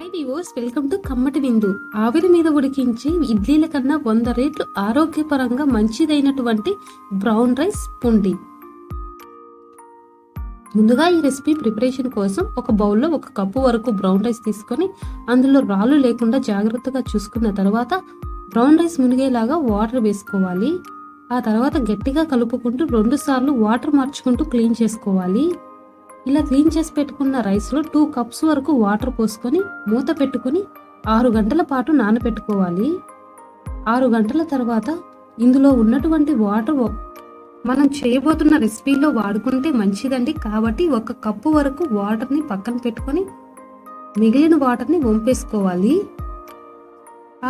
High viewers, welcome to కమ్మటి విందు. ఆవిరి మీద ఉడికించి ఇడ్లీల కన్నా 100 రెట్లు ఆరోగ్యపరంగా మంచిదైనటువంటి బ్రౌన్ రైస్ పుండి. ముందుగా ఈ రెసిపీ ప్రిపరేషన్ కోసం ఒక బౌల్లో 1 కప్పు వరకు బ్రౌన్ రైస్ తీసుకొని అందులో రాళ్ళు లేకుండా జాగ్రత్తగా చూసుకున్న తర్వాత బ్రౌన్ రైస్ మునిగేలాగా వాటర్ వేసుకోవాలి. ఆ తర్వాత గట్టిగా కలుపుకుంటూ 2 సార్లు వాటర్ మార్చుకుంటూ క్లీన్ చేసుకోవాలి. ఇలా క్లీన్ చేసి పెట్టుకున్న రైస్లో 2 కప్స్ వరకు వాటర్ పోసుకొని మూత పెట్టుకుని 6 గంటల పాటు నానబెట్టుకోవాలి. 6 గంటల తర్వాత ఇందులో ఉన్నటువంటి వాటర్ మనం చేయబోతున్న రెసిపీలో వాడుకుంటే మంచిదండి. కాబట్టి 1 కప్పు వరకు వాటర్ని పక్కన పెట్టుకొని మిగిలిన వాటర్ని వంపేసుకోవాలి.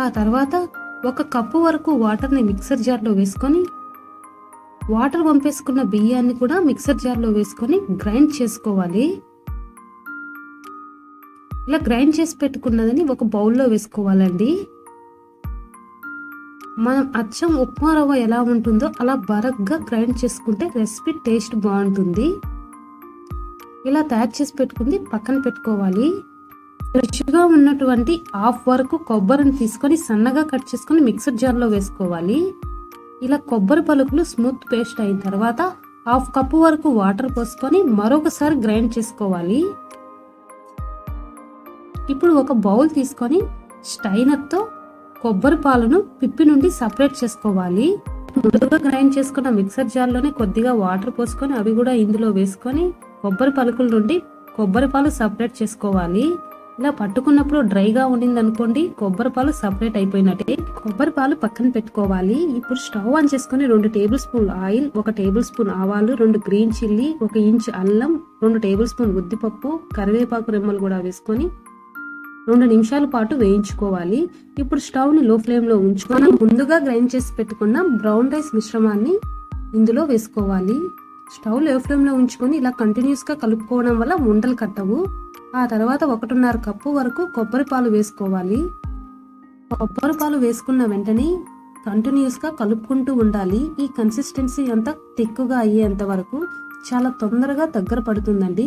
ఆ తర్వాత 1 కప్పు వరకు వాటర్ని మిక్సర్ జార్లో వేసుకొని వాటర్ వంపేసుకున్న బియ్యాన్ని కూడా మిక్సర్ జార్లో వేసుకొని గ్రైండ్ చేసుకోవాలి. ఇలా గ్రైండ్ చేసి పెట్టుకున్నదని ఒక బౌల్లో వేసుకోవాలండి. మనం అచ్చం ఉప్మా రవ్వ ఎలా ఉంటుందో అలా బరగ్గా గ్రైండ్ చేసుకుంటే రెసిపీ టేస్ట్ బాగుంటుంది. ఇలా తయారు చేసి పెట్టుకుంది పక్కన పెట్టుకోవాలి. ఫ్రెష్గా ఉన్నటువంటి హాఫ్ వరకు కొబ్బరిని తీసుకొని సన్నగా కట్ చేసుకొని మిక్సర్ జార్లో వేసుకోవాలి. ఇలా కొబ్బరి పలుకులు స్మూత్ పేస్ట్ అయిన తర్వాత 1/2 కప్పు వరకు వాటర్ పోసుకొని మరొకసారి గ్రైండ్ చేసుకోవాలి. ఇప్పుడు ఒక బౌల్ తీసుకొని స్టైనర్తో కొబ్బరి పాలను పిప్పి నుండి సపరేట్ చేసుకోవాలి. ముందుగా గ్రైండ్ చేసుకున్న మిక్సర్ జార్లోనే కొద్దిగా వాటర్ పోసుకొని అవి కూడా ఇందులో వేసుకొని కొబ్బరి పలుకుల నుండి కొబ్బరి పాలు సపరేట్ చేసుకోవాలి. ఇలా పట్టుకున్నప్పుడు డ్రైగా ఉండింది అనుకోండి, కొబ్బరి పాలు సపరేట్ అయిపోయినట్టే. కొబ్బరి పాలు పక్కన పెట్టుకోవాలి. ఇప్పుడు స్టవ్ ఆన్ చేసుకుని 2 table spoon oil, 1 table spoon ఆవాలు, 2 గ్రీన్ చిల్లీ, 1 ఇంచ్ అల్లం, 2 టేబుల్ స్పూన్ ఉద్దిపప్పు, కరివేపాకు రెమ్మలు కూడా వేసుకొని 2 నిమిషాల పాటు వేయించుకోవాలి. ఇప్పుడు స్టవ్ ని లో ఫ్లేమ్ లో ఉంచుకొని ముందుగా గ్రైండ్ చేసి పెట్టుకున్న బ్రౌన్ రైస్ మిశ్రమాన్ని ఇందులో వేసుకోవాలి. స్టవ్ లో ఫ్లేమ్ లో ఉంచుకొని ఇలా కంటిన్యూస్ గా కలుపుకోవడం వల్ల ఉండలు కట్టవు. ఆ తర్వాత 1.5 కప్పు వరకు కొబ్బరి పాలు వేసుకోవాలి. కొబ్బరి పాలు వేసుకున్న వెంటనే కంటిన్యూస్ గా కలుపుకుంటూ ఉండాలి. ఈ కన్సిస్టెన్సీ అంతా తిక్కుగా అయ్యేంత వరకు చాలా తొందరగా దగ్గర పడుతుందండి.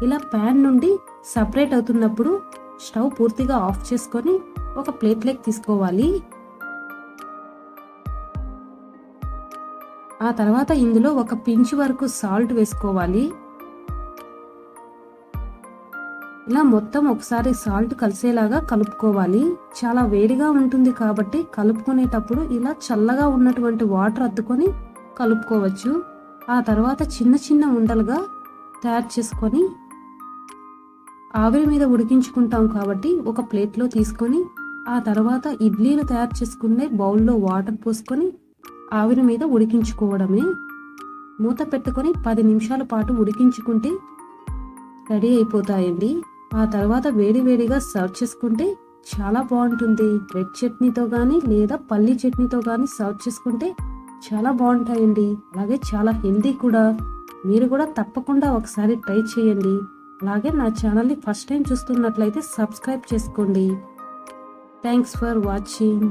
ఇలా ప్యాన్ నుండి సపరేట్ అవుతున్నప్పుడు స్టవ్ పూర్తిగా ఆఫ్ చేసుకొని ఒక ప్లేట్లోకి తీసుకోవాలి. ఆ తర్వాత ఇందులో 1 పించ్ వరకు సాల్ట్ వేసుకోవాలి. ఇలా మొత్తం ఒకసారి సాల్ట్ కలిసేలాగా కలుపుకోవాలి. చాలా వేడిగా ఉంటుంది కాబట్టి కలుపుకునేటప్పుడు ఇలా చల్లగా ఉన్నటువంటి వాటర్ అద్దుకొని కలుపుకోవచ్చు. ఆ తర్వాత చిన్న చిన్న ఉండలుగా తయారు చేసుకొని ఆవిరి మీద ఉడికించుకుంటాం కాబట్టి ఒక ప్లేట్లో తీసుకొని ఆ తర్వాత ఇడ్లీలు తయారు చేసుకునే బౌల్లో వాటర్ పోసుకొని ఆవిరి మీద ఉడికించుకోవడమే. మూత పెట్టుకొని 10 నిమిషాల పాటు ఉడికించుకుంటే రెడీ అయిపోతాయండి. ఆ తర్వాత వేడివేడిగా సర్వ్ చేసుకుంటే చాలా బాగుంటుంది. రెడ్ చట్నీతో కానీ లేదా పల్లీ చట్నీతో కానీ సర్వ్ చేసుకుంటే చాలా బాగుంటాయండి. అలాగే చాలా హెల్దీ కూడా. మీరు కూడా తప్పకుండా ఒకసారి ట్రై చేయండి. అలాగే నా ఛానల్ని ఫస్ట్ టైం చూస్తున్నట్లయితే సబ్స్క్రైబ్ చేసుకోండి. Thanks for watching.